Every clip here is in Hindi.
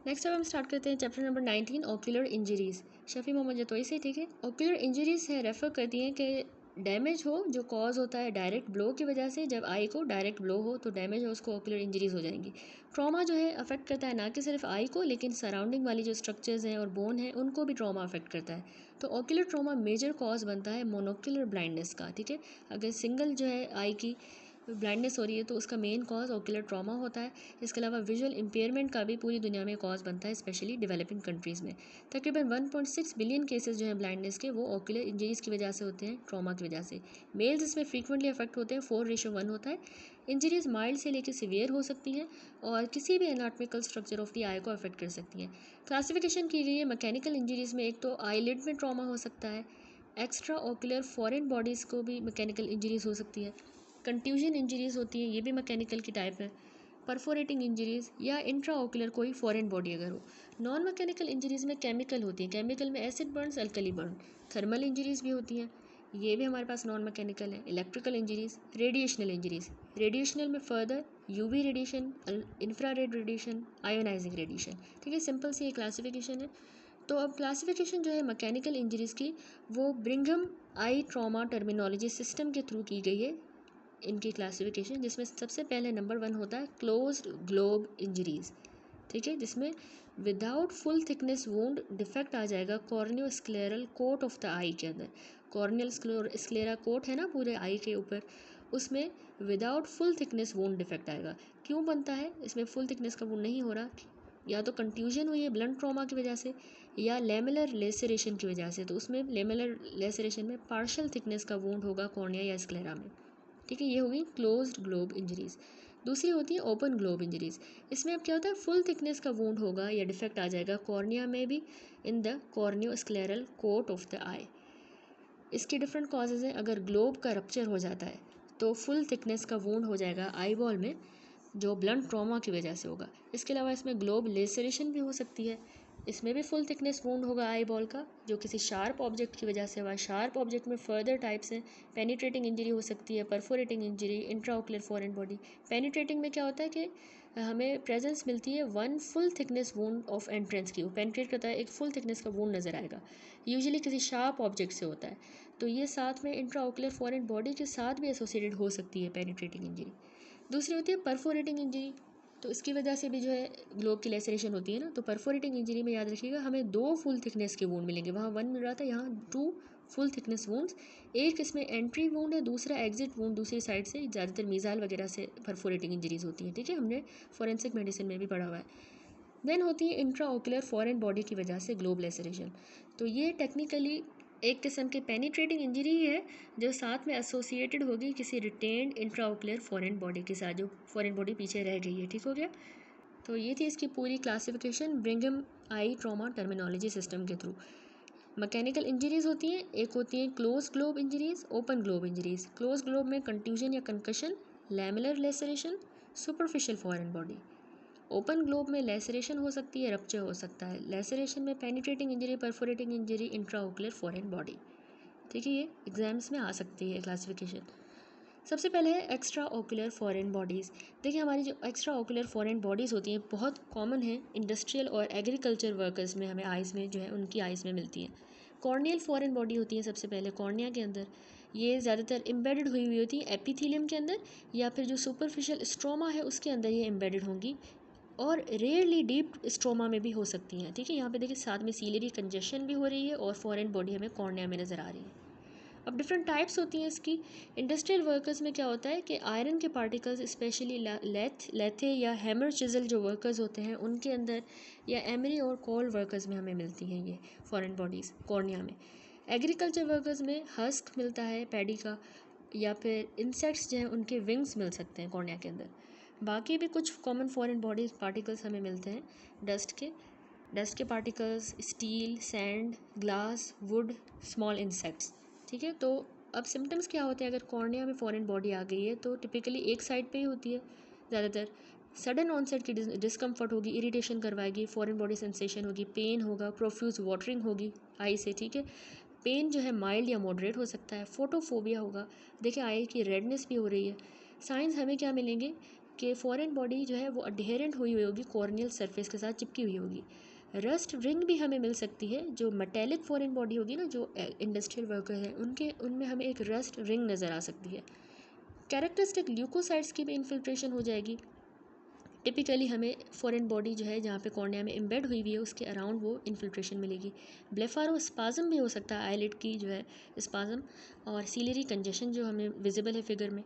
नेक्स्ट अब हम स्टार्ट करते हैं chapter number 19 ocular injuries. Shafi Mohammad Jatoi से, ठीक है। ऑक्यूलर इंजरीज़ है रेफ़र करती हैं कि डैमेज हो जो कॉज होता है डायरेक्ट ब्लो की वजह से। जब आई को डायरेक्ट ब्लो हो तो डैमेज हो, उसको ऑक्यूलर इंजरीज़ हो जाएंगी। ट्रॉमा जो है अफेक्ट करता है ना कि सिर्फ आई को, लेकिन सराउंडिंग वाली जो स्ट्रक्चर्स हैं और बोन है उनको भी ट्रॉमा अफेक्ट करता है। तो ऑक्यूलर ट्रॉमा मेजर कॉज बनता है मोनोक्यूलर ब्लाइंडनेस का, ठीक है। अगर सिंगल जो है आई की ब्लाइंडनेस हो रही है तो उसका मेन कॉज ऑक्यूलर ट्रॉमा होता है। इसके अलावा विजुअल इम्पेयरमेंट का भी पूरी दुनिया में कॉज बनता है, स्पेशली डेवलपिंग कंट्रीज़ में। तकरीबन 1.6 बिलियन केसेस जो हैं ब्लाइंडनेस के वो ऑक्यूलर इंजरीज़ की वजह से होते हैं, ट्रॉमा की वजह से। मेल्स इसमें फ्रीक्वेंटली अफेक्ट होते हैं, 4:1 होता है। इंजरीज़ माइल्ड से लेकर सीवियर हो सकती हैं और किसी भी एनाटॉमिकल स्ट्रक्चर ऑफ द आई को अफेक्ट कर सकती हैं। क्लासिफिकेशन की गई है मैकेनिकल इंजरीज़ में। एक तो आईलिड में ट्रॉमा हो सकता है, एक्स्ट्रा ऑक्यूलर फॉरेन बॉडीज़ को भी मैकेनिकल इंजरीज़ हो सकती है। कंट्यूजन इंजरीज़ होती हैं, ये भी मैकेनिकल की टाइप है। परफोरेटिंग इंजरीज़ या इंट्रा ऑक्यूलर कोई फॉरेन बॉडी अगर हो। नॉन मैकेनिकल इंजरीज़ में केमिकल होती हैं, केमिकल में acid burns, alkali burn. Thermal injuries भी होती हैं, ये भी हमारे पास नॉन मैकेनिकल है। Electrical injuries, radiational injuries, radiational में further UV radiation, infrared radiation, ionising radiation, ठीक है। सिंपल सी ये क्लासिफिकेशन है। तो अब क्लासिफिकेशन जो है मैकेनिकल इंजरीज़ की वो ब्रिंघम आई ट्रॉमा टर्मिनोलॉजी सिस्टम के थ्रू की गई है इनकी क्लासिफिकेशन, जिसमें सबसे पहले नंबर 1 होता है क्लोज्ड ग्लोब इंजरीज़, ठीक है, जिसमें without full thickness wound defect आ जाएगा corneo scleral coat of the eye के अंदर। कॉर्नियल स्क्लेरा कोट है ना पूरे आई के ऊपर, उसमें without full thickness wound defect आएगा। क्यों बनता है इसमें फुल थिकनेस का वुंड नहीं हो रहा? या तो कंट्यूजन हुई है ब्लंट ट्रॉमा की वजह से या लेमुलर लेसरेशन की वजह से। तो उसमें लेमुलर लेसरेशन में पार्शियल थिकनेस का वुंड होगा कॉर्निया या स्क्लेरा में, ठीक है। ये होगी क्लोज्ड ग्लोब इंजरीज़। दूसरी होती है ओपन ग्लोब इंजरीज़। इसमें अब क्या होता है, फुल थिकनेस का वुंड होगा या डिफेक्ट आ जाएगा कॉर्निया में भी, in the corneoscleral coat of the eye. इसकी डिफरेंट कॉजेज़ हैं। अगर ग्लोब का रप्चर हो जाता है तो फुल थिकनेस का वुंड हो जाएगा आई बॉल में, जो ब्लंट ट्रॉमा की वजह से होगा। इसके अलावा इसमें ग्लोब लेसरेशन भी हो सकती है, इसमें भी फुल थिकनेस वुंड होगा आई बॉल का, जो किसी शार्प ऑब्जेक्ट की वजह से हुआ। शार्प ऑब्जेक्ट में फर्दर टाइप्स हैं, पेनिट्रेटिंग इंजरी हो सकती है, perforating injury, intraocular foreign body. Penetrating में क्या होता है कि हमें प्रेजेंस मिलती है 1 full thickness wound of entrance की, वो पेनिट्रेट करता है, एक फुल थिकनेस का वुंड नज़र आएगा, यूजुअली किसी शार्प ऑब्जेक्ट से होता है। तो ये साथ में इंट्राओकुलर फॉरेन बॉडी के साथ भी एसोसिएटेड हो सकती है पेनिट्रेटिंग इंजरी। दूसरी होती है परफोरेटिंग इंजरी, तो इसकी वजह से भी जो है ग्लोब की लेसरेशन होती है ना। तो परफोरेटिंग इंजरी में याद रखिएगा हमें 2 फुल थिकनेस के वुंड मिलेंगे, वहाँ 1 मिल रहा था, यहाँ 2 फुल थिकनेस वुंड्स। एक इसमें एंट्री वुंड है, दूसरा एग्जिट वुंड दूसरी साइड से। ज़्यादातर मीज़ाइल वगैरह से परफोरेटिंग इंजरीज़ होती हैं, ठीक है, हमने फॉरेंसिक मेडिसिन में भी पढ़ा हुआ है। देन होती है इंट्रा ऑकुलर फॉरेन बॉडी की वजह से ग्लोब लेसरेशन। तो ये टेक्निकली एक किस्म की पेनिट्रेटिंग इंजरी ही है, जो साथ में एसोसिएटेड होगी किसी retained intra ocular foreign body के साथ, जो फॉरेन बॉडी पीछे रह गई है, ठीक हो गया। तो ये थी इसकी पूरी classification Birmingham eye trauma terminology system के थ्रू। मैकेनिकल इंजरीज़ होती हैं, एक होती हैं close globe injuries, open globe injuries. Close globe में कंट्यूजन या concussion, lamellar laceration, superficial foreign body. Open globe में लेसरेशन हो सकती है, रप्चर हो सकता है। लेसरेशन में penetrating injury, perforating injury, intraocular foreign body, ठीक है। ये एग्जाम्स में आ सकती है क्लासिफिकेशन। सबसे पहले है एक्स्ट्रा ऑकुलर फॉरेन बॉडीज़। देखिए हमारी जो एक्स्ट्रा ऑकुलर फॉरेन बॉडीज़ होती हैं बहुत कॉमन है इंडस्ट्रियल और एग्रीकल्चर वर्कर्स में, हमें आइज़ में जो है उनकी आइज़ में मिलती हैं। कॉर्नियल फॉरेन बॉडी होती है सबसे पहले कॉर्निया के अंदर, ये ज़्यादातर एम्बेडेड हुई होती है एपिथेलियम के अंदर, या फिर जो सुपरफिशियल स्ट्रोमा है उसके अंदर ये एम्बेडेड होंगी, और रेयरली डीप स्ट्रोमा में भी हो सकती हैं, ठीक है। यहाँ पे देखिए साथ में सीलरी कंजेशन भी हो रही है और फॉरेन बॉडी हमें कॉर्निया में नज़र आ रही है। अब डिफरेंट टाइप्स होती हैं इसकी। इंडस्ट्रियल वर्कर्स में क्या होता है कि आयरन के पार्टिकल्स स्पेशली लेथे या हैमर चिजल जो वर्कर्स होते हैं उनके अंदर, या एमरी और कोल वर्कर्स में हमें मिलती हैं ये फॉरेन बॉडीज़ कॉर्निया में। एग्रीकल्चर वर्कर्स में हस्क मिलता है पैडी का, या फिर इंसेक्ट्स जो हैं उनके विंग्स मिल सकते हैं कॉर्निया के अंदर। बाकी भी कुछ कॉमन फॉरेन बॉडीज पार्टिकल्स हमें मिलते हैं डस्ट के particles, steel, sand, glass, would, small insects, ठीक है। तो अब सिम्टम्स क्या होते हैं अगर कॉर्निया में फॉरेन बॉडी आ गई है, तो टिपिकली एक साइड पे ही होती है ज़्यादातर। सडन ऑनसेट की डिस्कम्फर्ट होगी, इरिटेशन करवाएगी, फॉरेन बॉडी सेंसेशन होगी, पेन होगा, प्रोफ्यूज वाटरिंग होगी आई से, ठीक है। पेन जो है माइल्ड या मॉडरेट हो सकता है। फोटोफोबिया होगा, देखिए आई की रेडनेस भी हो रही है। साइंस हमें क्या मिलेंगे, कि फॉरेन बॉडी जो है वो अडहेरेंट हुई हुई होगी, कॉर्नियल सरफेस के साथ चिपकी हुई होगी। रस्ट रिंग भी हमें मिल सकती है, जो मेटेलिक फॉरेन बॉडी होगी ना, जो इंडस्ट्रियल वर्कर हैं उनमें हमें एक रस्ट रिंग नज़र आ सकती है। कैरेक्टरिस्टिक ल्यूकोसाइट्स की भी इन्फिल्ट्रेशन हो जाएगी। टिपिकली हमें फॉरेन बॉडी जो है जहाँ पे कॉर्निया में एम्बेड हुई हुई है उसके अराउंड वो इन्फिल्ट्रेशन मिलेगी। ब्लेफारोस्पाज्म भी हो सकता है, आईलिड की जो है स्पाज्म, और सीलरी कंजेशन जो हमें विजिबल है फिगर में।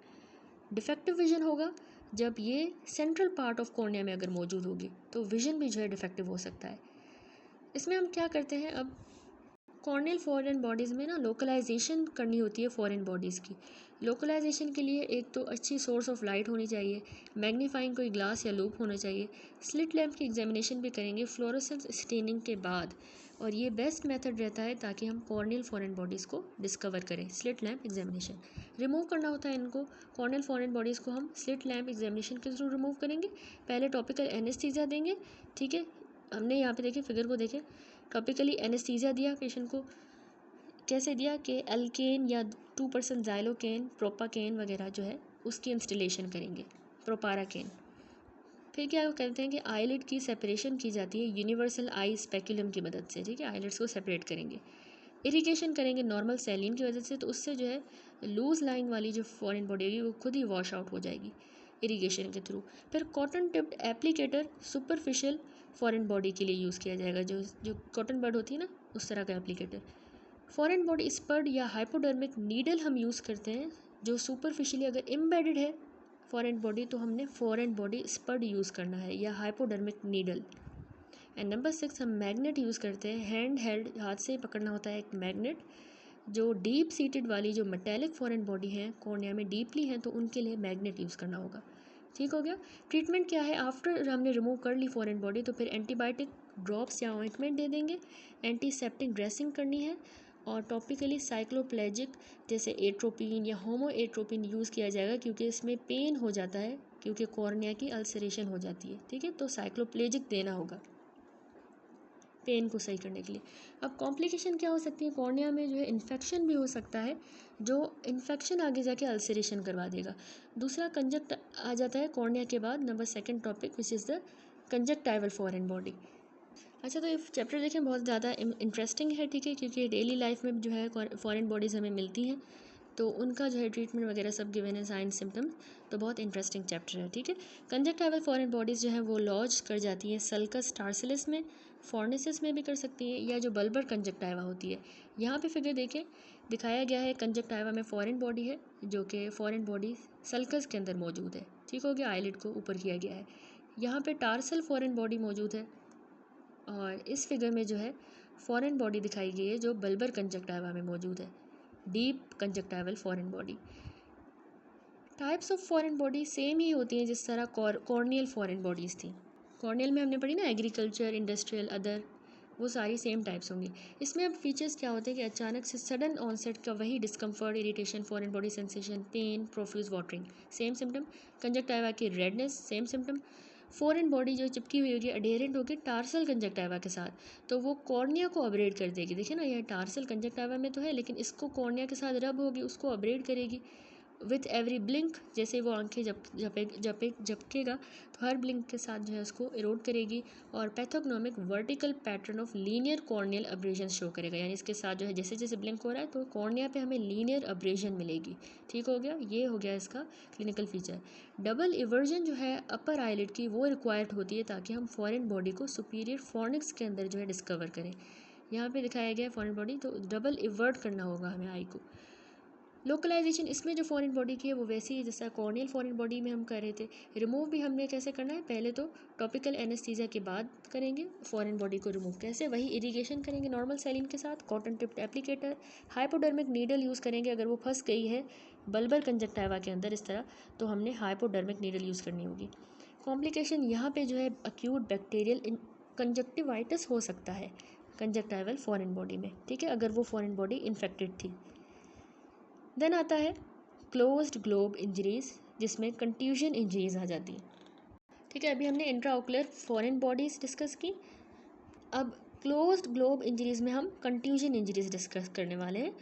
डिफेक्टिव विजन होगा जब ये सेंट्रल पार्ट ऑफ कॉर्निया में अगर मौजूद होगी, तो विजन भी जो है डिफेक्टिव हो सकता है। इसमें हम क्या करते हैं, अब कॉर्नियल फॉरेन बॉडीज़ में ना लोकलाइजेशन करनी होती है फॉरेन बॉडीज़ की। लोकलाइजेशन के लिए एक तो अच्छी सोर्स ऑफ लाइट होनी चाहिए, मैग्नीफाइंग कोई ग्लास या लूप होना चाहिए। स्लिट लैम्प की एग्जामिनेशन भी करेंगे फ्लोरोसेंस स्टेनिंग के बाद, और ये बेस्ट मेथड रहता है ताकि हम कॉर्नियल फॉरेन बॉडीज़ को डिस्कवर करें। स्लिट लैम्प एग्जामिनेशन रिमूव करना होता है इनको, कॉर्नियल फॉरेन बॉडीज़ को हम स्लिट लैम्प एग्जामिनेशन के थ्रू रिमूव करेंगे। पहले टॉपिकल एनेस्थीसिया देंगे, ठीक है, हमने यहाँ पे देखे फिगर को देखें, टॉपिकली एनेस्थीसिया दिया पेशेंट को। कैसे दिया कि एल्केन या 2% ज़ाइलोकेन, प्रोपाकेन वगैरह जो है उसकी इंस्टॉलेशन करेंगे, प्रोपाराकेन। फिर क्या करते हैं कि आईलिड की सेपरेशन की जाती है यूनिवर्सल आई स्पेक्यूलम की मदद से, ठीक है, आईलिड्स को सेपरेट करेंगे। इरिगेशन करेंगे नॉर्मल सैलिन की वजह से, तो उससे जो है लूज लाइन वाली जो फॉरेन बॉडी होगी वो खुद ही वॉश आउट हो जाएगी इरिगेशन के थ्रू। फिर cotton tipped applicator superficial foreign body के लिए यूज़ किया जाएगा, जो जो कॉटन बड होती है ना, उस तरह का एप्लीकेटर। फॉरेन बॉडी स्पर्ड या हाइपोडर्मिक नीडल हम यूज़ करते हैं, जो सुपरफिशियली अगर एम्बेडेड है फॉरेन बॉडी तो हमने फॉरेन बॉडी स्पर्ड यूज़ करना है, या हाइपोडर्मिक नीडल। एंड नंबर 6 हम मैग्नेट यूज़ करते हैं, हैंड हेल्ड, हाथ से पकड़ना होता है एक मैग्नेट। जो डीप सीटेड वाली जो मेटेलिक फॉरेन बॉडी है कॉर्निया में डीपली हैं, तो उनके लिए मैग्नेट यूज़ करना होगा। ठीक हो गया। ट्रीटमेंट क्या है, आफ्टर हमने रिमूव कर ली फॉरेन बॉडी तो फिर एंटीबायोटिक ड्रॉप्स या ऑइंटमेंट दे देंगे, एंटीसेप्टिक ड्रेसिंग करनी है, और टॉपिकली साइक्लोप्लेजिक जैसे एट्रोपिन या होमो एट्रोपिन यूज़ किया जाएगा, क्योंकि इसमें पेन हो जाता है, क्योंकि कॉर्निया की अल्सरेशन हो जाती है, ठीक है, तो साइक्लोप्लेजिक देना होगा पेन को सही करने के लिए। अब कॉम्प्लिकेशन क्या हो सकती है, कॉर्निया में जो है इन्फेक्शन भी हो सकता है, जो इन्फेक्शन आगे जाके अल्सरेशन करवा देगा। दूसरा कंजक्ट आ जाता है कॉर्निया के बाद, number 2 topic which is the conjunctival foreign body. अच्छा, तो ये चैप्टर देखें बहुत ज़्यादा इंटरेस्टिंग है, ठीक है, क्योंकि डेली लाइफ में जो है फॉरेन बॉडीज़ हमें मिलती हैं, तो उनका जो है ट्रीटमेंट वगैरह सब गिवन है, साइन सिम्टम्स, तो बहुत इंटरेस्टिंग चैप्टर है, ठीक है। कंजक्टाइवल फॉरेन बॉडीज़ जो है वो लॉज कर जाती हैं सल्कस टार्सिलिस में, फॉर्निसिस में भी कर सकती हैं, या जो बल्बर कंजक्टाइवा होती है। यहाँ पे फिगर देखें, दिखाया गया है कंजक्टाइवा में फॉरेन बॉडी है, जो कि फॉरेन बॉडी सल्कस के अंदर मौजूद है, ठीक हो गया, आईलिड को ऊपर किया गया है। यहाँ पे टार्सल फॉरेन बॉडी मौजूद है, और इस फिगर में जो है फॉरेन बॉडी दिखाई गई है जो बल्बर कंजक्टाइवा में मौजूद है, deep conjunctival foreign body. Types of foreign body same ही होती हैं जिस तरह कॉर्नियल फॉरेन बॉडीज़ थी। कॉर्नियल में हमने पढ़ी ना, एग्रीकल्चर, इंडस्ट्रियल, अदर, वो सारी सेम टाइप्स होंगी। इसमें अब फीचर्स क्या होते हैं कि अचानक से सडन ऑनसेट का वही discomfort, irritation, foreign body sensation, pain, profuse watering, same symptom. Conjunctiva की redness, same symptom. Foreign body जो चिपकी हुई होगी, अडेरेंट होगी टार्सल कंजक्टाइवा के साथ, तो वो कॉर्निया को अब्रेड कर देगी। देखिए ना, यह टार्सल कंजक्टाइवा में तो है, लेकिन इसको कॉर्निया के साथ रब होगी, उसको अब्रेड करेगी विथ एवरी ब्लिंक। जैसे वो आंखें झपकेगा तो हर ब्लिंक के साथ जो है उसको इरोड करेगी, और pathognomic vertical pattern of linear corneal abrasion show करेगा, यानी इसके साथ जो है जैसे जैसे ब्लिंक हो रहा है तो कॉर्निया पे हमें लीनियर अब्रेजन मिलेगी। ठीक हो गया, ये हो गया इसका क्लिनिकल फीचर। डबल इवर्जन जो है अपर आईलिड की, वो रिक्वायर्ड होती है ताकि हम फॉरेन बॉडी को सुपीरियर फॉर्निक्स के अंदर जो है डिस्कवर करें। यहाँ पे दिखाया गया फॉरेन बॉडी, तो डबल इवर्ट करना होगा हमें आई को। लोकलाइजेशन इसमें जो फॉरेन बॉडी की है वो वैसी ही जैसा कॉर्नियल फॉरेन बॉडी में हम कर रहे थे। रिमूव भी हमने कैसे करना है, पहले तो टॉपिकल एनेस्थीसिया के बाद करेंगे फॉरेन बॉडी को रिमूव। कैसे, वही इरिगेशन करेंगे नॉर्मल सैलिन के साथ, cotton tipped applicator, hypodermic needle use करेंगे अगर वो फंस गई है बल्बर कंजक्टाइवा के अंदर इस तरह, तो हमने हाइपोडर्मिक नीडल यूज़ करनी होगी। कॉम्प्लिकेशन यहाँ पे जो है अक्यूट बैक्टीरियल कंजक्टिवाइटिस हो सकता है कंजक्टाइवल फॉरेन बॉडी में, ठीक है, अगर वो फॉरेन बॉडी इन्फेक्टेड थी। देन आता है क्लोज्ड ग्लोब इंजरीज, जिसमें कंट्यूजन इंजरीज आ जाती हैं, ठीक है। अभी हमने इंट्राओकुलर फॉरेन बॉडीज़ डिस्कस की, अब क्लोज्ड ग्लोब इंजरीज में हम कंट्यूजन इंजरीज डिस्कस करने वाले हैं।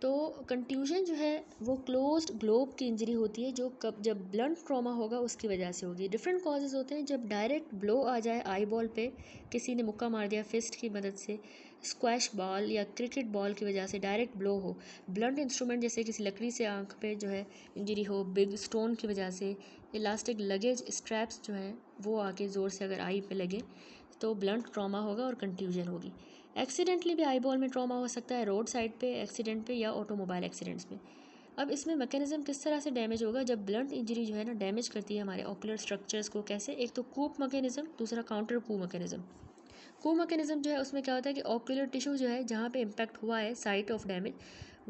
तो कंट्यूजन जो है वो क्लोज्ड ग्लोब की इंजरी होती है, जो कब जब ब्लंट ट्रॉमा होगा उसकी वजह से होगी। डिफरेंट कॉजेज़ होते हैं, जब डायरेक्ट ब्लो आ जाए आई बॉल पे, किसी ने मुक्का मार दिया फिस्ट की मदद से, स्क्वैश बॉल या क्रिकेट बॉल की वजह से डायरेक्ट ब्लो हो, ब्लंट इंस्ट्रूमेंट जैसे किसी लकड़ी से आंख पे जो है इंजरी हो, बिग स्टोन की वजह से, इलास्टिक लगेज स्ट्रैप्स जो हैं वो आके ज़ोर से अगर आई पे लगे तो ब्लंट ट्रॉमा होगा और कंट्यूजन होगी। एक्सीडेंटली भी आई बॉल में ट्रॉमा हो सकता है, रोड साइड पे एक्सीडेंट पे या ऑटोमोबाइल एक्सीडेंट्स में। अब इसमें मैकेनिज्म किस तरह से डैमेज होगा, जब ब्लंट इंजरी जो है ना डैमेज करती है हमारे ऑकुलर स्ट्रक्चर्स को। कैसे? एक तो कूप मैकेनिज्म, दूसरा काउंटर कूप मैकेनिज्म। कूप मैकेनिज्म जो है उसमें क्या होता है कि ऑकुलर टिश्यू जो है जहाँ पे इम्पैक्ट हुआ है साइट ऑफ डैमेज,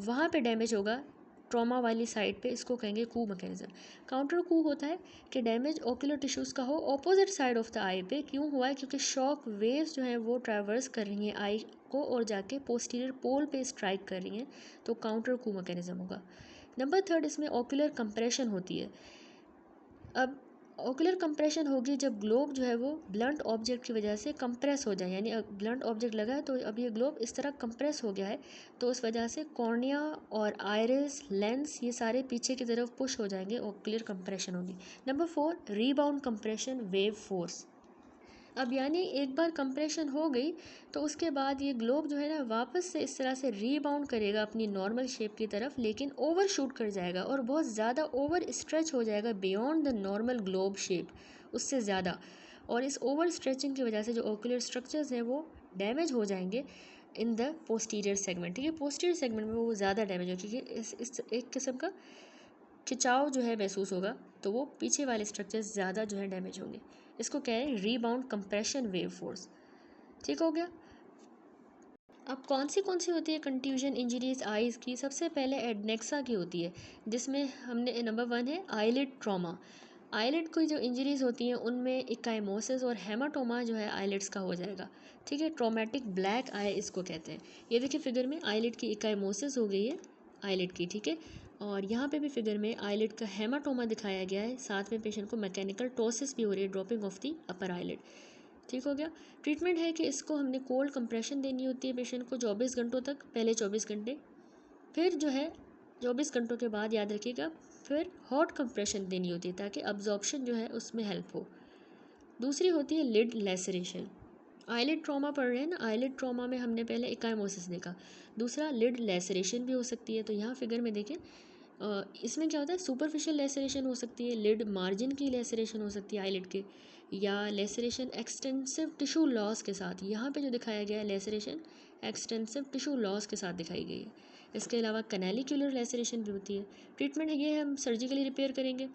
वहाँ पे डैमेज होगा ट्रॉमा वाली साइड पे, इसको कहेंगे कू मैकेनिज्म। काउंटर कू होता है कि डैमेज ओकुलर टिश्यूज़ का हो ऑपोजिट साइड ऑफ द आई पे। क्यों हुआ है? क्योंकि शॉक वेव्स जो हैं वो ट्रैवर्स कर रही हैं आई को और जाके पोस्टीरियर पोल पे स्ट्राइक कर रही हैं, तो काउंटर कू मैकेनिज्म होगा। नंबर थर्ड, इसमें ओकुलर कंप्रेशन होती है। अब ओकुलर कंप्रेशन होगी जब ग्लोब जो है वो ब्लंट ऑब्जेक्ट की वजह से कंप्रेस हो जाए, यानी ब्लंट ऑब्जेक्ट लगा है तो अब ये ग्लोब इस तरह कंप्रेस हो गया है, तो उस वजह से कॉर्निया और आयरिस लेंस ये सारे पीछे की तरफ पुश हो जाएंगे, ओकुलर कंप्रेशन होगी। Number four, rebound compression wave force. अब यानी एक बार कंप्रेशन हो गई तो उसके बाद ये ग्लोब जो है ना वापस से इस तरह से रीबाउंड करेगा अपनी नॉर्मल शेप की तरफ, लेकिन ओवर शूट कर जाएगा और बहुत ज़्यादा ओवर स्ट्रेच हो जाएगा beyond the normal globe shape, उससे ज़्यादा। और इस ओवर स्ट्रेचिंग की वजह से जो ओकुलर स्ट्रक्चर्स हैं वो डैमेज हो जाएंगे इन द पोस्टीरियर सेगमेंट। ठीक है, पोस्टीरियर सेगमेंट में वो ज़्यादा डैमेज हो, क्योंकि इस एक किस्म का खिंचाव जो है महसूस होगा, तो वो पीछे वाले स्ट्रक्चर्स ज़्यादा जो है डैमेज होंगे। इसको क्या है? Rebound compression wave force. ठीक हो गया। अब कौन सी होती है कंट्यूजन इंजरीज आईज़ की? सबसे पहले एडनेक्सा की होती है, जिसमें हमने नंबर वन है आईलिड ट्रॉमा। आईलिड की जो इंजरीज होती हैं उनमें इकाइमोसिस और हेमाटोमा जो है आईलिड्स का हो जाएगा। ठीक है, ट्रॉमेटिक ब्लैक आई इसको कहते हैं। ये देखिए फिगर में आईलिड की इकाइमोसिस हो गई है आईलिड की। ठीक है, और यहाँ पे भी फिगर में आईलिड का हेमाटोमा दिखाया गया है, साथ में पेशेंट को मैकेनिकल टोसिस भी हो रही है, dropping of the upper eyelid. ठीक हो गया। ट्रीटमेंट है कि इसको हमने कोल्ड कंप्रेशन देनी होती है पेशेंट को 24 घंटों तक, पहले 24 घंटे, फिर जो है 24 घंटों के बाद याद रखिएगा फिर हॉट कंप्रेशन देनी होती है, ताकि अब्जॉर्प्शन जो है उसमें हेल्प हो। दूसरी होती है लिड लेसरेशन। आईलिड ट्रॉमा पढ़ रहे हैं ना, आईलिड ट्रॉमा में हमने पहले इकाइमोसिस देखा, दूसरा लिड लेसरेशन भी हो सकती है। तो यहाँ फिगर में देखें, इसमें क्या होता है? सुपरफिशियल लेसरेशन हो सकती है, लिड मार्जिन की लेसरेशन हो सकती है आईलिड के, या लेसरेशन एक्सटेंसिव टिश्यू लॉस के साथ। यहाँ पे जो दिखाया गया है लेसरेशन एक्सटेंसिव टिश्यू लॉस के साथ दिखाई गई है। इसके अलावा कैनालिक्यूलर लेसरेशन भी होती है। ट्रीटमेंट है ये हम सर्जिकली रिपेयर करेंगे।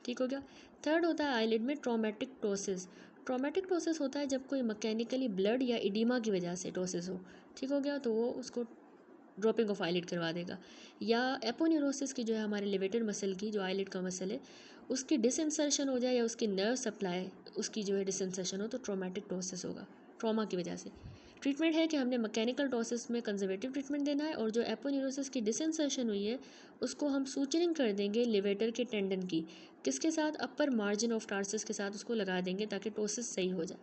ठीक हो गया। थर्ड होता है आईलिड में ट्रॉमेटिक टोसिस। ट्रॉमेटिक टोसिस होता है जब कोई मैकेनिकली ब्लड या इडीमा की वजह से टोसिस हो। ठीक हो गया, तो वो उसको ड्रॉपिंग ऑफ आईलिड करवा देगा। या एपोन्यूरोसिस की जो है हमारे लिवेटेड मसल की, जो आईलिड का मसल है उसकी डिसइंसर्शन हो जाए, या उसकी नर्व सप्लाई उसकी जो है डिसइंसर्शन हो, तो ट्रॉमेटिक टोसिस होगा ट्रॉमा की वजह से। ट्रीटमेंट है कि हमने मैकेनिकल टोसिस में कंजर्वेटिव ट्रीटमेंट देना है, और जो एपोन्यूरोसिस की डिसइंसर्शन हुई है उसको हम सूचरिंग कर देंगे लिवेटर के टेंडन की, किसके साथ? अपर मार्जिन ऑफ टार्सिस के साथ उसको लगा देंगे, ताकि टोसिस सही हो जाए।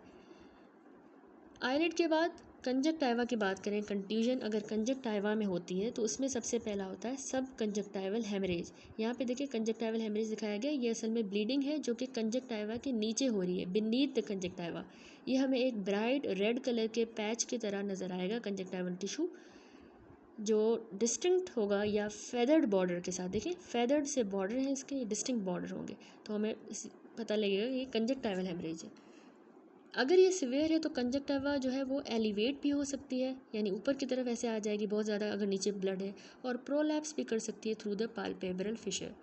आईलिड के बाद कंजक्टाइवा की बात करें, कंट्यूजन अगर कंजक्टाइवा में होती है तो उसमें सबसे पहला होता है सब कंजक्टाइवल हेमरेज। यहाँ पे देखिए कंजक्टाइवल हेमरेज दिखाया गया, ये असल में ब्लीडिंग है जो कि कंजक्टाइवा के नीचे हो रही है, बीनीथ द कंजक्टाइवा। ये हमें एक ब्राइट रेड कलर के पैच की तरह नज़र आएगा कंजक्टाइवल टिश्यू, जो डिस्टिंक्ट होगा या फेदर्ड बॉर्डर के साथ। देखिए फेदर्ड से बॉर्डर है इसके, डिस्टिंक्ट बॉर्डर होंगे, तो हमें पता लगेगा कि ये कंजक्टाइवल हेमरेज है। अगर ये सिवियर है तो कंजक्टिवा जो है वो एलिवेट भी हो सकती है, यानी ऊपर की तरफ ऐसे आ जाएगी बहुत ज़्यादा अगर नीचे ब्लड है, और प्रोलैप्स भी कर सकती है through the palpebral fissure.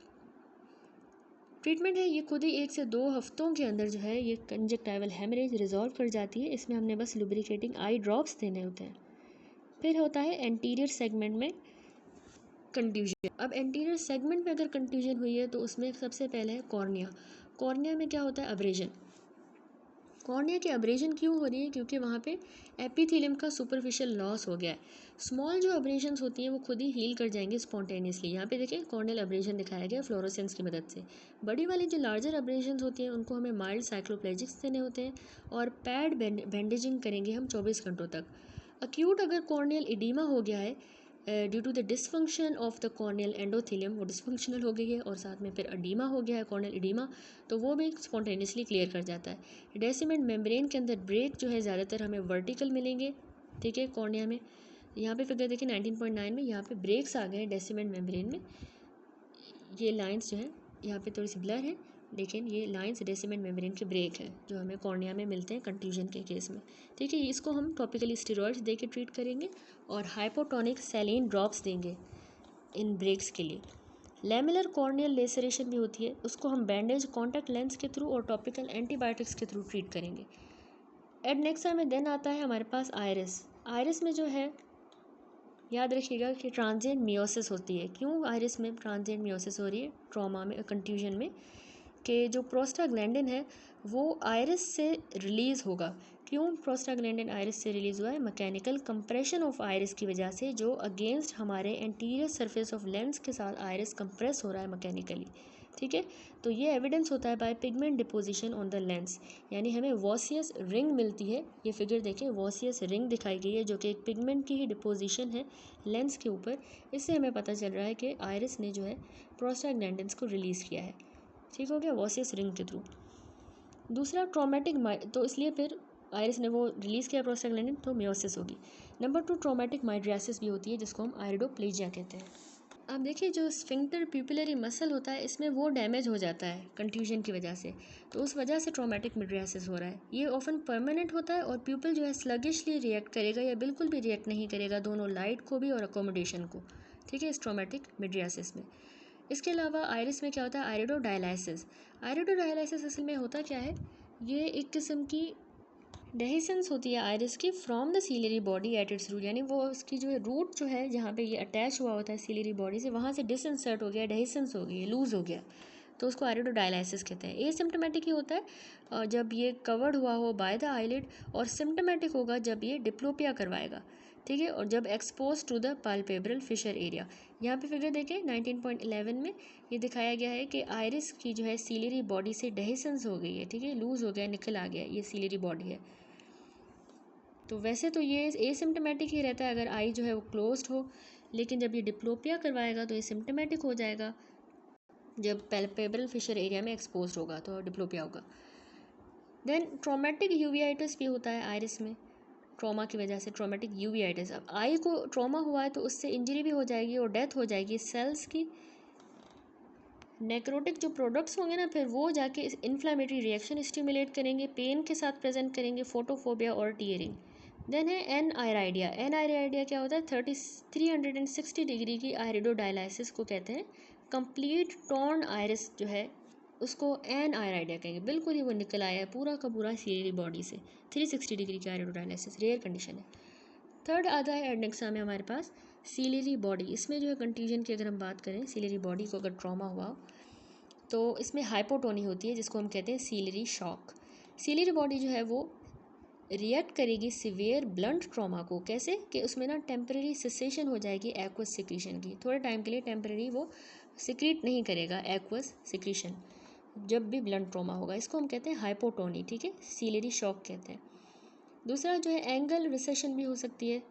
Treatment है ये खुद ही 1 से 2 हफ्तों के अंदर जो है ये कंजक्टाइवल हेमरेज रिजॉल्व कर जाती है। इसमें हमने बस लुब्रिकेटिंग आई ड्रॉप्स देने होते हैं। फिर होता है एंटीरियर सेगमेंट में कंट्यूजन। अब एंटीरियर सेगमेंट में अगर कंट्यूजन हुई है तो उसमें सबसे पहले है कॉर्निया। कॉर्निया में क्या होता है? अब्रेजन। कॉर्निया की अब्रेजन क्यों हो रही है? क्योंकि वहाँ पे एपिथेलियम का सुपरफिशियल लॉस हो गया है। स्मॉल जो अब्रेजन्स होती हैं वो खुद ही हील कर जाएंगे स्पॉन्टेनियसली। यहाँ पे देखिए कॉर्नियल अब्रेजन दिखाया गया फ्लोरोसेंस की मदद से। बड़ी वाली जो लार्जर अब्रेजन्स होती हैं उनको हमें माइल्ड साइक्लोप्लेजिक्स देने होते हैं, और पैड बैंडेजिंग करेंगे हम 24 घंटों तक। अक्यूट अगर कॉर्नियल इडीमा हो गया है due to the dysfunction of the corneal endothelium, वो डिसफंक्शनल हो गई है और साथ में फिर अडीमा हो गया है, कॉर्नियल एडीमा, तो वो भी स्पॉन्टेनियसली क्लियर कर जाता है। डेसिमेंट मेम्ब्रेन के अंदर ब्रेक जो है ज़्यादातर हमें वर्टिकल मिलेंगे, ठीक है, कॉर्निया में। यहाँ पे फिगर देखिए 19.9 में यहाँ पे ब्रेक्स आ गए हैं डेसिमेंट मेम्ब्रेन में। ये लाइंस जो है यहाँ पे थोड़ी सी ब्लर है, लेकिन ये लाइंस डेसिमेंट मेम्ब्रेन के ब्रेक हैं जो हमें कॉर्निया में मिलते हैं कंट्यूजन के केस में, ठीक है। इसको हम टॉपिकली स्टेरॉइड्स दे के ट्रीट करेंगे और हाइपोटोनिक सैलिन ड्रॉप्स देंगे इन ब्रेक्स के लिए। लैमिलर कॉर्नियल लेसरेशन भी होती है, उसको हम बैंडेज, कॉन्टैक्ट लेंस के थ्रू और टॉपिकल एंटीबायोटिक्स के थ्रू ट्रीट करेंगे। एट नेक्स्ट में देन आता है हमारे पास आयरिस। आयरिस में जो है याद रखिएगा कि ट्रांजिएंट मियोसिस होती है। क्यों आयरिस में ट्रांजिएंट मियोसिस हो रही है ट्रॉमा में, कंट्यूजन में, कि जो प्रोस्टाग्लैंडिन है वो आयरिस से रिलीज़ होगा। क्यों प्रोस्टाग्लैंडिन आयरिस से रिलीज़ हुआ है? मैकेनिकल कंप्रेशन ऑफ आयरिस की वजह से, जो अगेंस्ट हमारे एंटीरियर सरफेस ऑफ लेंस के साथ आयरिस कंप्रेस हो रहा है मैकेनिकली, ठीक है। तो ये एविडेंस होता है by pigment deposition on the lens, यानी हमें वॉसियस रिंग मिलती है। ये फिगर देखें, वॉसियस रिंग दिखाई गई है जो कि एक पिगमेंट की ही डिपोजिशन है लेंस के ऊपर। इससे हमें पता चल रहा है कि आयरिस ने जो है प्रोस्टाग्लैंडिन्स को रिलीज़ किया है, ठीक हो गया, वॉसियस रिंग के थ्रू। दूसरा ट्रॉमेटिक, तो इसलिए फिर आयरिस ने वो रिलीज़ किया प्रोस्टाग्लैंडिन, तो मियोसिस होगी। नंबर 2 ट्रॉमेटिक माइड्रियासिस भी होती है जिसको हम आयरिडोप्लेजिया कहते हैं। अब देखिए जो स्फिंक्टर प्यूपिलरी मसल होता है इसमें वो डैमेज हो जाता है कंट्यूजन की वजह से, तो उस वजह से ट्रॉमेटिक मिड्रियासिस हो रहा है। ये ऑफन परमानेंट होता है और प्यूपिल जो है स्लगिशली रिएक्ट करेगा या बिल्कुल भी रिएक्ट नहीं करेगा, दोनों लाइट को भी और अकोमोडेशन को, ठीक है, इस ट्रॉमेटिक मिड्रियासिस में। इसके अलावा आयरिस में क्या होता है? आयरिडोडायलाइसिस। आयरिडोडायलाइसिस असल में होता क्या है? ये एक किस्म की डेहिसेंस होती है आयरिस की from the ciliary body at its root, यानी वो उसकी जो है रूट जो है जहाँ पे ये अटैच हुआ होता है सीलरी बॉडी से, वहाँ से डिसइंसर्ट हो गया, डेहिसेंस हो गई, लूज़ हो गया, तो उसको आयरिडोडायलाइसिस कहते हैं। एसिम्प्टोमेटिक ही होता है जब ये कवर्ड हुआ हो बाय द आईलिड, और सिम्प्टोमेटिक होगा जब ये डिप्लोपिया करवाएगा, ठीक है, और जब expose to the palpebral fissure area. यहाँ पे फिगर देखें 19.11 में ये दिखाया गया है कि आयरिस की जो है सीलरी बॉडी से डेहिसेंस हो गई है, ठीक है, लूज़ हो गया, निकल आ गया, ये सीलरी बॉडी है। तो वैसे तो ये एसिम्प्टोमेटिक ही रहता है अगर आई जो है वो क्लोज्ड हो, लेकिन जब ये डिप्लोपिया करवाएगा तो ये सिम्प्टोमेटिक हो जाएगा, जब पैल्पेब्रल फिशर एरिया में एक्सपोज होगा तो डिप्लोपिया होगा। देन ट्रॉमेटिक यूवीआइटिस भी होता है आयरिस में, ट्रॉमा की वजह से ट्रॉमेटिक यूवीआइटिस। अब आई को ट्रॉमा हुआ है तो उससे इंजरी भी हो जाएगी और डेथ हो जाएगी सेल्स की। नेक्रोटिक जो प्रोडक्ट्स होंगे ना फिर वो जाके इन्फ्लामेटरी रिएक्शन स्टिमुलेट करेंगे, पेन के साथ प्रेजेंट करेंगे, फोटोफोबिया और टीयरिंग। देन है एन आयराइडिया। एन आयराइडिया क्या होता है? 360 डिग्री की आयरिडोडायलाइसिस को कहते हैं। कंप्लीट टॉर्न आयरिस जो है उसको एन आयराइडिया कहेंगे, बिल्कुल ही वो निकल आया है पूरा का पूरा सीलरी बॉडी से। 360 डिग्री की आयरिडोडायलाइसिस रेयर कंडीशन है। थर्ड आता है एडनेक्सा में हमारे पास सीलरी बॉडी। इसमें जो है कंट्यूजन की अगर हम बात करें, सीलरी बॉडी को अगर ट्रॉमा हुआ तो इसमें हाइपोटोनी होती है जिसको हम कहते हैं सीलरी शॉक। सीलरी बॉडी जो है वो रिएक्ट करेगी सीवियर ब्लंट ट्रॉमा को। कैसे? कि उसमें ना टेम्परेरी सेसेशन हो जाएगी एक्वस सिक्रीशन की, थोड़े टाइम के लिए टेम्परेरी वो सिक्रीट नहीं करेगा एक्वस सिक्रीशन जब भी ब्लंट ट्रॉमा होगा, इसको हम कहते हैं हाइपोटोनी, ठीक है, सीलरी शॉक कहते हैं। दूसरा जो है एंगल रिसेशन भी हो सकती है।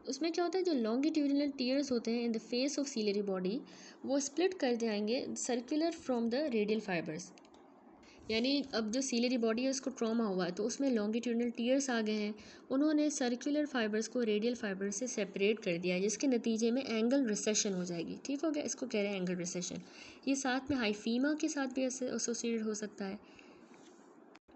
उसमें क्या होता है, जो लॉन्गिट्यूडिनल टीयर्स होते हैं in the face of ciliary body वो स्प्लिट कर जाएंगे circular from the radial fibres, यानी अब जो सीलरी बॉडी है उसको ट्रॉमा हुआ है तो उसमें लॉन्गिट्यूडिनल टीयर्स आ गए हैं, उन्होंने सर्कुलर फाइबर्स को रेडियल फाइबर से सेपरेट कर दिया है, जिसके नतीजे में एंगल रिसेशन हो जाएगी, ठीक हो गया, इसको कह रहे हैं एंगल रिसेशन। ये साथ में हाइफीमा के साथ भी एसोसिएटेड हो सकता है,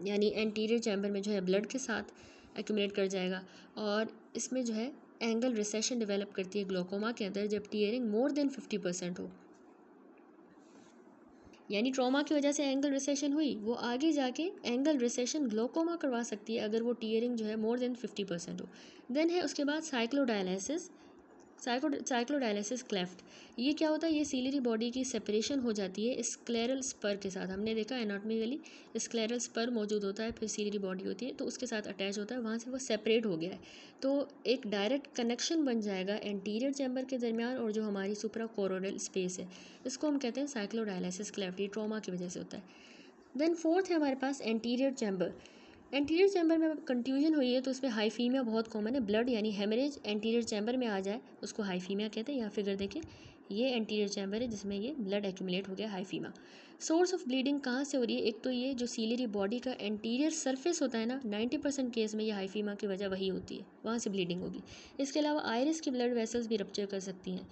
यानी एंटीरियर चैम्बर में जो है ब्लड के साथ एक्यूमुलेट कर जाएगा, और इसमें जो है एंगल रिसेशन डेवलप करती है ग्लोकोमा के अंदर जब टीयरिंग मोर देन 50% हो, यानी ट्रॉमा की वजह से एंगल रिसेशन हुई, वो आगे जाके एंगल रिसेशन ग्लोकोमा करवा सकती है अगर वो टीयरिंग जो है मोर देन 50% हो। देन है उसके बाद साइक्लोडायलिसिस। साइक्लोडायलिसिस क्लेफ्ट, ये क्या होता है? ये सीलरी बॉडी की सेपरेशन हो जाती है स्क्लेरल स्पर के साथ। हमने देखा एनाटॉमिकली स्क्लेरल स्पर मौजूद होता है, फिर सीलरी बॉडी होती है तो उसके साथ अटैच होता है, वहाँ से वो सेपरेट हो गया है, तो एक डायरेक्ट कनेक्शन बन जाएगा एंटीरियर चैम्बर के दरमियान और जो हमारी सुप्रा कोरोनल स्पेस है, इसको हम कहते हैं साइक्लोडायलिसिस क्लेफ्ट। ये ट्रॉमा की वजह से होता है। देन फोर्थ है हमारे पास एंटीरियर चैम्बर। एंटीरियर चैम्बर में कंट्यूजन हुई है तो उसमें हाइफीमिया बहुत कॉमन है। ब्लड यानी हेमरेज एंटीरियर चैम्बर में आ जाए उसको हाइफीमिया कहते हैं। यहाँ फिगर देखिए, ये एंटीरियर चैम्बर है जिसमें ये ब्लड एक्यूमुलेट हो गया, हाइफीमा। सोर्स ऑफ ब्लीडिंग कहाँ से हो रही है? एक तो ये जो सीलरी बॉडी का एंटीरियर सरफेस होता है ना, 90% केस में ये हाइफीमा की वजह वही होती है, वहाँ से ब्लीडिंग होगी। इसके अलावा आयरिस की ब्लड वेसल्स भी रप्चर कर सकती हैं।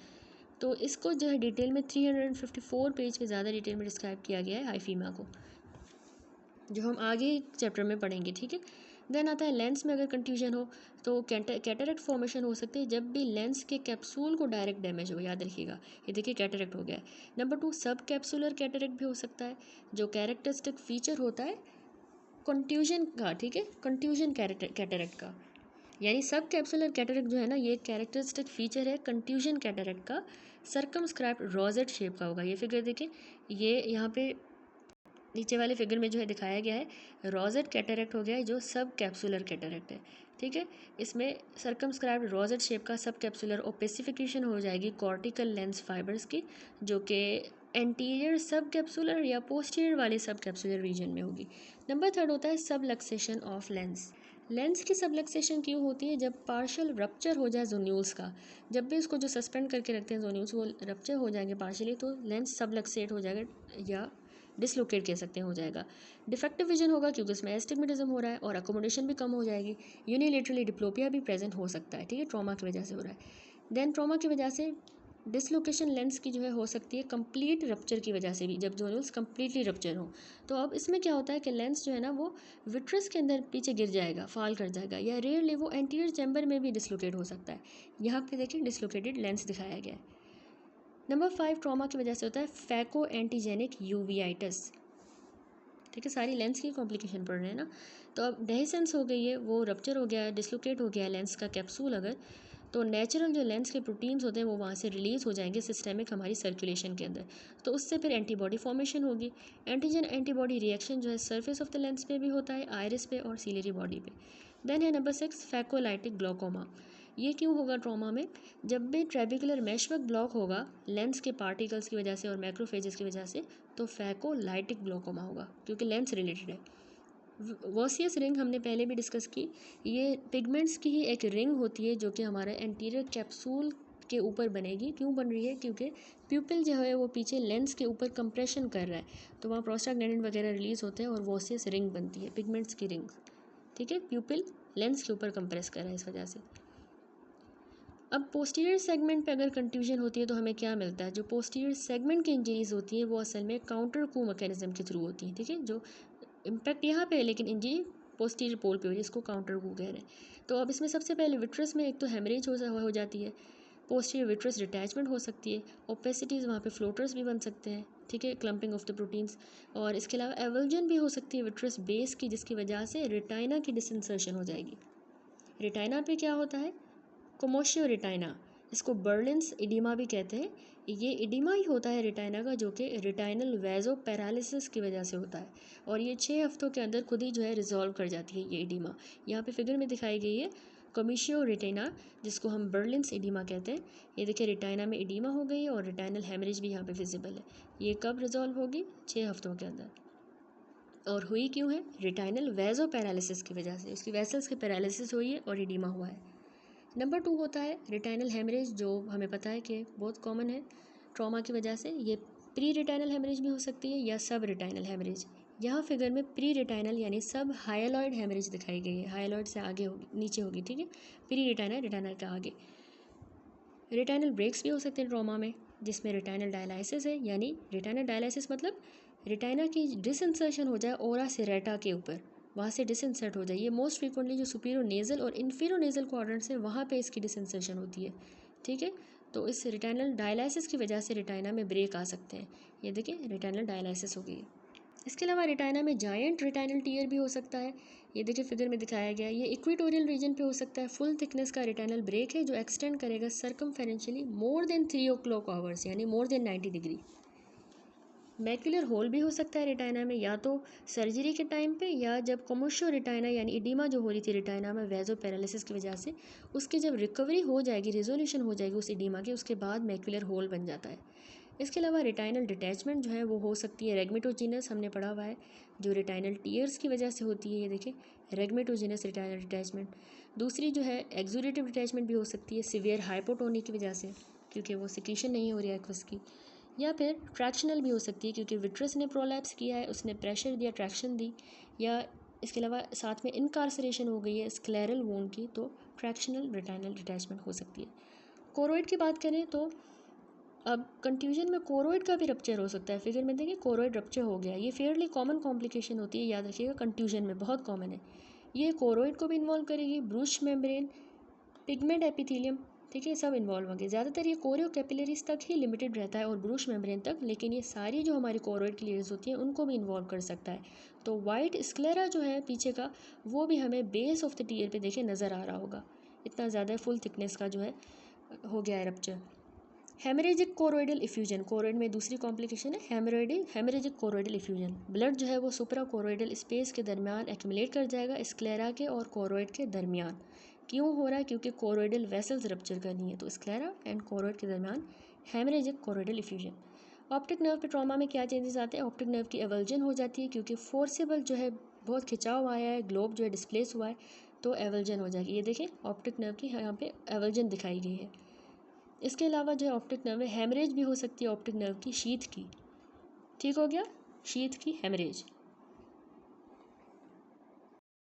तो इसको जो है डिटेल में 354 पेज पे ज़्यादा डिटेल में डिस्क्राइब किया गया है हाइफीमा को, जो हम आगे चैप्टर में पढ़ेंगे, ठीक है। देन आता है लेंस में अगर कंफ्यूजन हो तो कैटरेक्ट फॉर्मेशन हो सकती है जब भी लेंस के कैप्सूल को डायरेक्ट डैमेज हो, याद रखिएगा। ये देखिए कैटरेक्ट हो गया है। नंबर 2 सब कैप्सूलर कैटरेक्ट भी हो सकता है, जो कैरेक्टरिस्टिक फीचर होता है कंट्यूजन का, ठीक है, कंट्यूजन कैटरेक्ट का। यानी सब कैप्सूलर कैटरेक्ट जो है ना, ये कैरेक्टरिस्टिक फीचर है कंट्यूजन कैटरेक्ट का, सर्कमस्क्राइब्ड रोजेट शेप का होगा। ये फिगर देखिए, ये यहाँ पे नीचे वाले फिगर में जो है दिखाया गया है रोजेट कैटरेक्ट हो गया है, जो सब कैप्सुलर कैटरेक्ट है, ठीक है। इसमें सर्कमस्क्राइब्ड रोजेट शेप का सब कैप्सुलर ओपेसिफिकेशन हो जाएगी कॉर्टिकल लेंस फाइबर्स की, जो कि एंटीरियर सब कैप्सुलर या पोस्टीरियर वाले सब कैप्सुलर रीजन में होगी। नंबर 3 होता है सबलक्सेशन ऑफ लेंस। लेंस की सबलक्सेशन क्यों होती है? जब पार्शियल रप्चर हो जाए जोन्यूल्स का, जब भी उसको जो सस्पेंड करके रखते हैं जोन्यूल्स वो रप्चर हो जाएंगे पार्शियली, तो लेंस सबलक्सेट हो जाएगा या डिसलोकेट कह सकते हैं, हो जाएगा। डिफेक्टिव विजन होगा क्योंकि उसमें एस्टिग्मेटिज्म हो रहा है, और अकोमोडेशन भी कम हो जाएगी। यूनिलेटरली डिप्लोपिया भी प्रेजेंट हो सकता है, ठीक है, ट्रॉमा की वजह से हो रहा है। देन ट्रॉमा की वजह से डिसलोकेशन लेंस की जो है हो सकती है कंप्लीट रप्चर की वजह से भी, जब जोनल्स कंप्लीटली रप्चर हो। तो अब इसमें क्या होता है कि लेंस जो है ना वो विट्रस के अंदर पीछे गिर जाएगा, फॉल कर जाएगा, या रेयरली वो एंटीरियर चैम्बर में भी डिसलोकेट हो सकता है। यहाँ पे देखिए डिसलोकेटेड लेंस दिखाया गया है। नंबर 5 ट्रॉमा की वजह से होता है फैको एंटीजेनिक यूवीआइटिस, ठीक है, सारी लेंस की कॉम्प्लिकेशन पड़ रहे हैं ना। तो अब डेहिसेंस हो गई है, वो रप्चर हो गया है, डिसलोकेट हो गया है लेंस का कैप्सूल अगर, तो नेचुरल जो लेंस के प्रोटीन्स होते हैं वो वहाँ से रिलीज़ हो जाएंगे सिस्टेमिक हमारी सर्कुलेशन के अंदर, तो उससे फिर एंटीबॉडी फॉर्मेशन होगी। एंटीजन एंटीबॉडी रिएक्शन जो है सरफेस ऑफ द लेंस पे भी होता है, आयरिस पे और सीलरी बॉडी पे। देन है नंबर 6 फैकोलाइटिक ग्लोकोमा। ये क्यों होगा ट्रॉमा में? जब भी ट्रेबिकुलर मेशवर्क ब्लॉक होगा लेंस के पार्टिकल्स की वजह से और मैक्रोफेजेस की वजह से, तो फैकोलाइटिक ग्लोकोमा होगा, क्योंकि लेंस रिलेटेड है। वॉसियस रिंग हमने पहले भी डिस्कस की, ये पिगमेंट्स की ही एक रिंग होती है जो कि हमारे एंटीरियर कैप्सूल के ऊपर बनेगी। क्यों बन रही है? क्योंकि प्यूपिल जो है वो पीछे लेंस के ऊपर कंप्रेशन कर रहा है, तो वहाँ प्रोस्टाग्लैंडिन वगैरह रिलीज होते हैं और वॉसियस रिंग बनती है, पिगमेंट्स की रिंग, ठीक है। प्यूपिल लेंस के ऊपर कंप्रेस कर रहा है इस वजह से। अब पोस्टीरियर सेगमेंट पे अगर कंफ्यूजन होती है तो हमें क्या मिलता है? जो पोस्टीरियर सेगमेंट की इंजरीज होती है वो असल में काउंटर कू मैकेनिज्म के थ्रू होती है, ठीक है। जो इम्पैक्ट यहाँ पे है लेकिन इंजरी पोस्टीरियर पोल पे हो रही है, इसको काउंटर कू कह रहे हैं। तो अब इसमें सबसे पहले विट्रस में एक तो हेमरेज हो जाती है, पोस्टीरियर विट्रस डिटैचमेंट हो सकती है, ओपेसिटीज़ वहाँ पे फ्लोटर्स भी बन सकते हैं, ठीक है, क्लम्पिंग ऑफ द प्रोटीन्स, और इसके अलावा एवल्जन भी हो सकती है विट्रस बेस की, जिसकी वजह से रेटाइना की डिसइंसर्शन हो जाएगी। रेटाइना पे क्या होता है? कोमोशियो रेटाइना, इसको बर्लिन्स इडीमा भी कहते हैं। ये इडीमा ही होता है रेटाइना का, जो कि रेटाइनल वैजो पैरालिसिस की वजह से होता है, और ये 6 हफ्तों के अंदर खुद ही जो है रिजॉल्व कर जाती है ये इडीमा। यहाँ पे फिगर में दिखाई गई है कोमिशियो रेटिना, जिसको हम बर्लिन्स इडीमा कहते हैं। ये देखिए रेटाइना में इडीमा हो गई है और रेटाइनल हेमरेज भी यहाँ पे विजिबल है। ये कब रिजॉल्व होगी? 6 हफ्तों के अंदर। और हुई क्यों है? रेटाइनल वैजो पैरालिसिस की वजह से, उसकी वेसल्स की पैरालिसिस हुई है और इडीमा हुआ है। नंबर 2 होता है रेटाइनल हेमरेज, जो हमें पता है कि बहुत कॉमन है ट्रॉमा की वजह से। ये प्री रेटाइनल हेमरेज भी हो सकती है या सब रेटाइनल हेमरेज। यहाँ फिगर में प्री रेटाइनल यानी सब हाइलॉइड हेमरेज दिखाई गई है, हाइलॉइड से आगे होगी, नीचे होगी, ठीक है। प्री रेटाइनल, रेटाइनल का आगे। रेटाइनल ब्रेक्स भी हो सकते हैं ट्रॉमा में, जिसमें रेटाइनल डायलाइसिस है, यानी रेटाइनल डायलाइसिस मतलब रेटाइना की डिसइंसर्शन हो जाए ओरा सेरेटा के ऊपर, वहाँ से डिसइंसर्ट हो जाए। ये मोस्ट फ्रीक्वेंटली जो सुपीरियो नेज़ल और इन्फीरियो नेज़ल क्वाड्रेंट्स है वहाँ पे इसकी डिसइंसर्शन होती है, ठीक है। तो इस रेटाइनल डायलाइसिस की वजह से रेटाइना में ब्रेक आ सकते हैं। ये देखिए रेटाइनल डायलाइसिस हो गई है। इसके अलावा रेटाइना में जायंट रेटाइनल टीयर भी हो सकता है। ये देखिए फिगर में दिखाया गया है, ये इक्वेटोरियल रीजन पे हो सकता है। फुल थिकनेस का रेटाइनल ब्रेक है जो एक्सटेंड करेगा सर्कमफेरेंशियली मोर देन 3 o'clock आवर्स, यानी more than 90 degree. Macular hole भी हो सकता है रेटाइना में, या तो सर्जरी के टाइम पे या जब कोमोशियो रेटाइना यानी इडीमा जो हो रही थी रेटाइना में वैजो पैरालिसिस की वजह से, उसकी जब रिकवरी हो जाएगी, रिजोल्यूशन हो जाएगी उस इडीमा की, उसके बाद मैक्यूलर होल बन जाता है। इसके अलावा रेटाइनल डिटैचमेंट जो है वो हो सकती है रेगमेटोजीनस, हमने पढ़ा हुआ है, जो रेटाइनल टीयर्स की वजह से होती है। ये देखिए रेगमेटोजेनस रेटाइनल डिटैचमेंट। दूसरी जो है एक्सुडेटिव डिटैचमेंट भी हो सकती है सीवियर हाइपोटोनी की वजह से, क्योंकि वो सिक्रीशन नहीं हो रही है एक्वस की। या फिर ट्रैक्शनल भी हो सकती है, क्योंकि विट्रस ने प्रोलैप्स किया है, उसने प्रेशर दिया, ट्रैक्शन दी, या इसके अलावा साथ में इनकार्सरेशन हो गई है स्क्लेरल वोन की, तो ट्रैक्शनल रेटाइनल डिटैचमेंट हो सकती है। कोरोइड की बात करें तो अब कंट्यूजन में कोरोइड का भी रप्चर हो सकता है। फिगर में देखिए कोरोइड रप्चर हो गया, ये फेयरली कॉमन कॉम्प्लिकेशन होती है, याद रखिएगा कंट्यूजन में बहुत कॉमन है। ये कोरोइड को भी इन्वॉल्व करेगी, ब्रूश मेम्ब्रेन, पिगमेंट एपिथेलियम, ठीक है, सब इन्वॉल्व होंगे। ज़्यादातर ये कोरियो कैपिलरीज तक ही लिमिटेड रहता है और ब्रूश मेम्ब्रेन तक, लेकिन ये सारी जो हमारी कोरोइड की लेयर्स होती हैं उनको भी इन्वॉल्व कर सकता है। तो वाइट स्क्लेरा जो है पीछे का, वो भी हमें बेस ऑफ द टीयर पे देखिए नज़र आ रहा होगा, इतना ज़्यादा फुल थिकनेस का जो है हो गया है rupture. Haemorrhagic choroidal effusion, choroid में दूसरी कॉम्प्लिकेशन है हेमरेजिक कोरोइडल इफ्यूजन। ब्लड जो है वो सुपरा कोरोइडल स्पेस के दरमियान एक्यूमुलेट कर जाएगा, स्क्लेरा के और कोरोइड के दरमियान। क्यों हो रहा है? क्योंकि कोरोइडल वेसल्स रप्चर करनी है, तो स्क्लेरा एंड कोरोइड के दरमियान haemorrhagic choroidal effusion. Optic nerve पे ट्रॉमा में क्या चेंजेस आते हैं? ऑप्टिक नर्व की एवल्जन हो जाती है, क्योंकि फोर्सेबल जो है बहुत खिंचाव आया है, ग्लोब जो है डिस्प्लेस हुआ है, तो एवल्जन हो जाएगी। ये देखें ऑप्टिक नर्व की यहाँ पे एवल्जन दिखाई गई है। इसके अलावा जो है ऑप्टिक नर्व में हेमरेज भी हो सकती है ऑप्टिक नर्व की शीथ की। ठीक हो गया, शीथ की हेमरेज।